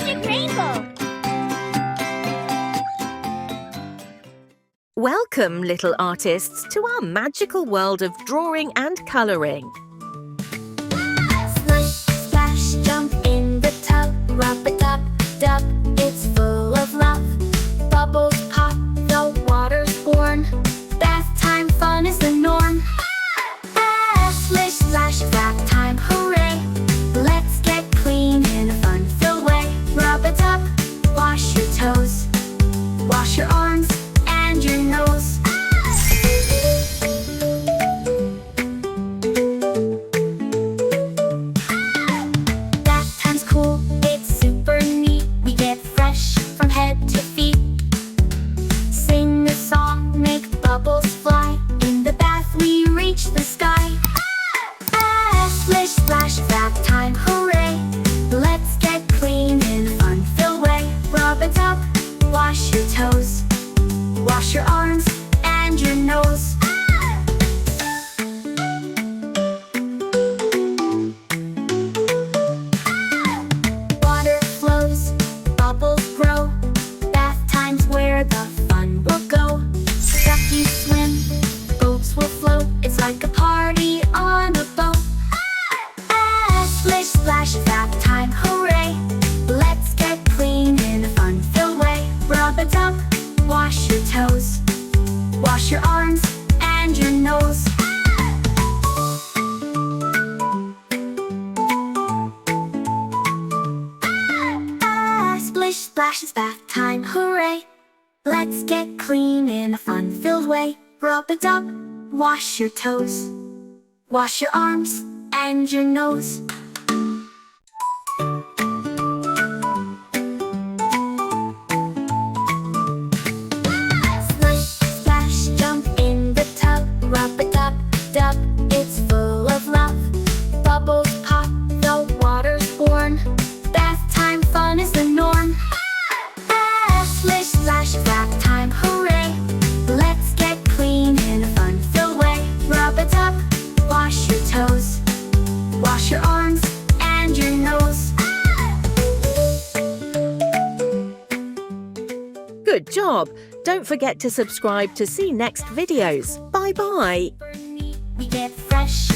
magic rainbow! Welcome, little artists, to our magical world of drawing and colouring. Splish, splash, jump in the tub. Rub-a-dub, dub, it's full of love. Bubbles pop, the water's born. Bath time fun is the norm. Splish, splash, bath time, hooray! Let's get clean in a fun-filled way. Rub-a-dub, wash your toes. Wash your arms and your nose. Bath time's cool, it's super neat. We get fresh from head to feet. Sing a song, make bubbles fly. In the bath we reach the sky. Splish, splash, bath time, hooray! Let's get clean in a fun-filled way. Rub-a-dub, wash your toes. Wash your arms and your nose. Water flows, bubbles grow. Bath time's where the fun will go. Duckies swim, boats will float. It's like a party on a boat. Splish, splash, bath time, hooray! Let's get clean in a fun-filled way. Rub-a-dub, wash your toes. Wash your arms and your nose. Splish, splash, it's bath time, hooray! Let's get clean in a fun-filled way. Rub-a-dub, wash your toes. Wash your arms and your nose. Splish, splash, jump in the tub. Rub-a-dub, dub, it's full of love. Bubbles pop, the water's born. Bath time fun is the norm. Splish, splash, bath time, hooray! Let's get clean in a fun-filled way. Rub-a-dub, wash your toes. Wash your arms and your nose. Good job! Don't forget to subscribe to see next videos. Bye-bye! We get fresh